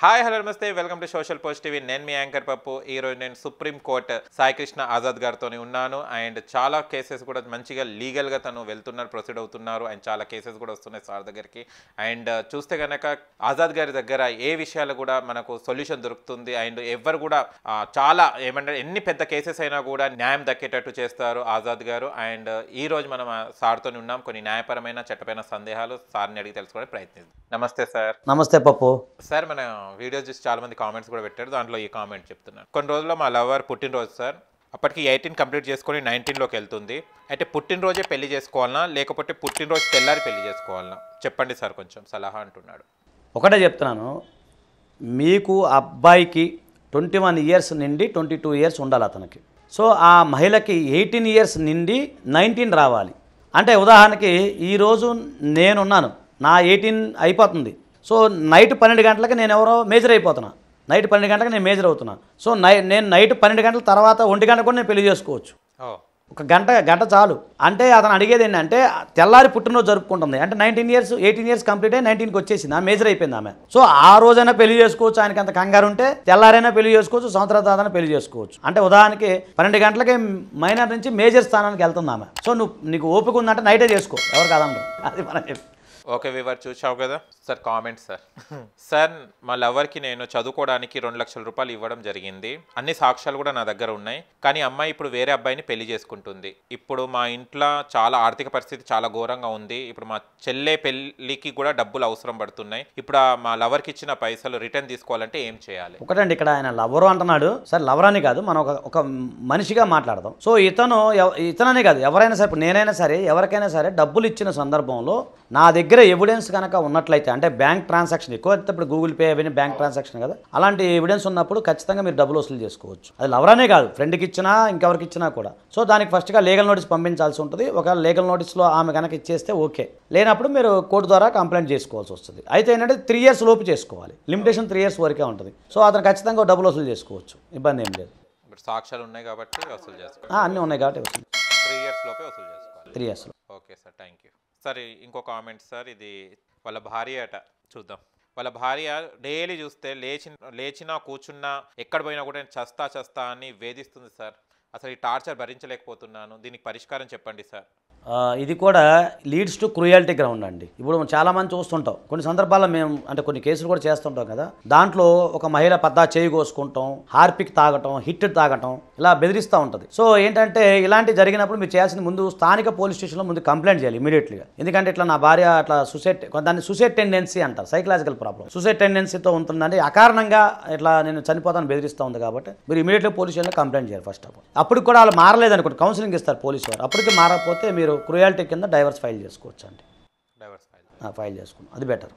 Hi hello నమస్తే welcome to social post TV. నేను మీ anchor పప్పు. ఈరోజు నేను సుప్రీం కోర్ట్ సాయి కృష్ణ ఆజాద్ గారితో ఉన్నాను. అండ్ చాలా కేసెస్ కూడా మంచిగా లీగల్గా తను వెళ్తున్నారు, ప్రొసీడ్ అవుతున్నారు. అండ్ చాలా కేసెస్ కూడా వస్తున్నాయి సార్ దగ్గరికి. అండ్ చూస్తే కనుక ఆజాద్ గారి దగ్గర ఏ విషయాలు కూడా మనకు సొల్యూషన్ దొరుకుతుంది. అండ్ ఎవరు కూడా చాలా ఏమంటారు, ఎన్ని పెద్ద కేసెస్ అయినా కూడా న్యాయం దక్కేటట్టు చేస్తారు ఆజాద్ గారు. అండ్ ఈ రోజు మనం సార్తో ఉన్నాం. కొన్ని న్యాయపరమైన చట్టపరమైన సందేహాలు సార్ని అడిగి తెలుసుకోవడానికి ప్రయత్నిస్తాం. నమస్తే సార్. నమస్తే పప్పు. సార్, మన వీడియోస్ చూసి చాలా మంది కామెంట్స్ కూడా పెట్టారు. దాంట్లో ఈ కామెంట్ చెప్తున్నాను. కొన్ని రోజుల్లో మా లవర్ పుట్టినరోజు సార్. అప్పటికి 18 కంప్లీట్ చేసుకొని 19లోకి వెళ్తుంది. అయితే పుట్టినరోజే పెళ్లి చేసుకోవాలన్నా లేకపోతే పుట్టినరోజు తెల్లారి పెళ్లి చేసుకోవాలన్నా చెప్పండి సార్, కొంచెం సలహా అంటున్నాడు. ఒకటే చెప్తున్నాను, మీకు అబ్బాయికి 21 ఇయర్స్ నుండి 22 ఇయర్స్ ఉండాలి అతనికి. సో ఆ మహిళకి 18 ఇయర్స్ నుండి 19 రావాలి. అంటే ఉదాహరణకి ఈరోజు నేనున్నాను, నా 18 అయిపోతుంది. సో నైట్ 12 గంటలకి నేను ఎవరో మేజర్ అయిపోతున్నా. నైట్ 12 గంటలకు నేను మేజర్ అవుతున్నా. సో నేను నైట్ 12 గంటల తర్వాత 1 గంట కూడా నేను పెళ్లి చేసుకోవచ్చు. ఒక గంట చాలు. అంటే అతను అడిగేది ఏంటంటే తెల్లారి పుట్టినరోజు జరుపుకుంటుంది. అంటే 18 ఇయర్స్ కంప్లీట్ అయ్యి 19కి వచ్చేసింది, ఆ మేజర్ అయిపోయింది ఆమె. సో ఆ రోజైనా పెళ్లి చేసుకోవచ్చు. ఆయనకి అంత కంగారు ఉంటే తెల్లారైనా పెళ్లి చేసుకోవచ్చు, సంవత్సరాల తర్వాత పెళ్లి చేసుకోవచ్చు. అంటే ఉదాహరణకి 12 గంటలకి మైనర్ నుంచి మేజర్ స్థానానికి వెళ్తుంది ఆమె. సో నీకు ఓపిక ఉందంటే నైటే చేసుకో, ఎవరు కాదన్నారు. అది మనం చెప్పి ఓకే వివర్, చూసావు కదా సార్ కామెంట్. సార్ మా లవర్కి నేను చదువుకోవడానికి 2 లక్షల రూపాయలు ఇవ్వడం జరిగింది. అన్ని సాక్ష్యాలు కూడా నా దగ్గర ఉన్నాయి. కానీ అమ్మాయి ఇప్పుడు వేరే అబ్బాయిని పెళ్లి చేసుకుంటుంది. ఇప్పుడు మా ఇంట్లో చాలా ఆర్థిక పరిస్థితి చాలా ఘోరంగా ఉంది. ఇప్పుడు మా చెల్లె పెళ్లికి కూడా డబ్బులు అవసరం పడుతున్నాయి. ఇప్పుడు మా లవర్కి ఇచ్చిన పైసలు రిటర్న్ తీసుకోవాలంటే ఏం చేయాలి? ఒకటండి, ఇక్కడ ఆయన లవరు అంటున్నాడు. సరే లవర్ అని కాదు, మనం ఒక మనిషిగా మాట్లాడదాం. సో ఇతననే కాదు, ఎవరైనా సరే, ఇప్పుడు నేనైనా సరే, ఎవరికైనా సరే డబ్బులు ఇచ్చిన సందర్భంలో నా దగ్గర ఎవిడెన్స్ కనుక ఉన్నట్లయితే, అంటే బ్యాంక్ ట్రాన్సాక్షన్ ఎక్కువ, ఇప్పుడు గూగుల్ పే అవన్నీ బ్యాంక్ ట్రాన్సాక్షన్ కదా, అలాంటి ఎవిడెన్స్ ఉన్నప్పుడు ఖచ్చితంగా మీరు డబ్బులు వసూలు చేసుకోవచ్చు. అది లవరానే కాదు, ఫ్రెండ్కి ఇచ్చినా ఇంకెవరికి ఇచ్చినా కూడా. సో దానికి ఫస్ట్గా లీగల్ నోటీస్ పంపించాల్సి ఉంటుంది. ఒకవేళ లీగల్ నోటీస్లో ఆమె కనుక ఇచ్చేస్తే ఓకే, లేనప్పుడు మీరు కోర్టు ద్వారా కంప్లైంట్ చేసుకోవాల్సి వస్తుంది. అయితే ఏంటంటే 3 ఇయర్స్ లోపు చేసుకోవాలి, లిమిటేషన్ 3 ఇయర్స్ వరకే ఉంటుంది. సో అతను ఖచ్చితంగా డబ్బులు వసూలు చేసుకోవచ్చు, ఇబ్బంది ఏం లేదు. సాక్ష్యాలు ఉన్నాయి కాబట్టి వసూలు చేసుకోవాలి. అన్నీ ఉన్నాయి కాబట్టి వసూలు 3 ఇయర్స్ లోపే వసూలు చేసుకోవాలి. 3 ఇయర్స్లో. Okay sir, thank you. Sir ఇంకో కామెంట్ సార్, ఇది వాళ్ళ భార్య అట. చూద్దాం. వాళ్ళ భార్య డైలీ చూస్తే లేచినా కూర్చున్నా ఎక్కడ పోయినా కూడా నేను చస్తా అని వేధిస్తుంది సార్. అసలు ఈ టార్చర్ భరించలేకపోతున్నాను, దీనికి పరిష్కారం చెప్పండి సార్. ఇది కూడా లీడ్స్ టు క్రూయాలిటీ గ్రౌండ్ అండి. ఇప్పుడు చాలామంది చూస్తుంటాం, కొన్ని సందర్భాల్లో మేము అంటే కొన్ని కేసులు కూడా చేస్తుంటాం కదా, దాంట్లో ఒక మహిళ చేయి కోసుకుంటాం, హార్పిక్ తాగటం, హిట్ తాగటం, ఇలా బెదిరిస్తూ ఉంటుంది. సో ఏంటంటే ఇలాంటి జరిగినప్పుడు మీరు చేయాల్సింది ముందు స్థానిక పోలీస్ స్టేషన్లో ముందు కంప్లైంట్ చేయాలి ఇమీడియట్లీగా. ఎందుకంటే ఇట్లా నా భార్య అట్లా దాన్ని సూసైడ్ టెండెన్సీ అంటారు, సైకలాజికల్ ప్రాబ్లం. సూసైడ్ టెండెన్సీతో ఉంటుందంటే అకారణంగా ఇట్లా నేను చనిపోతాను బెదిరిస్తూ ఉంది కాబట్టి మీరు ఇమీడియట్గా పోలీస్ స్టేషన్లో కంప్లైంట్ చేయాలి ఫస్ట్ ఆఫ్ ఆల్. అప్పుడు కూడా వాళ్ళు మారలేదనుకోండి, కౌన్సిలింగ్ ఇస్తారు పోలీసు వారు. అప్పటికి మారకపోతే మీరు క్రూయాలిటీ కింద డైవర్స్ ఫైల్ చేసుకోవచ్చు అండి. డైవర్స్ ఫైల్ చేసుకున్నాం, అది బెటర్.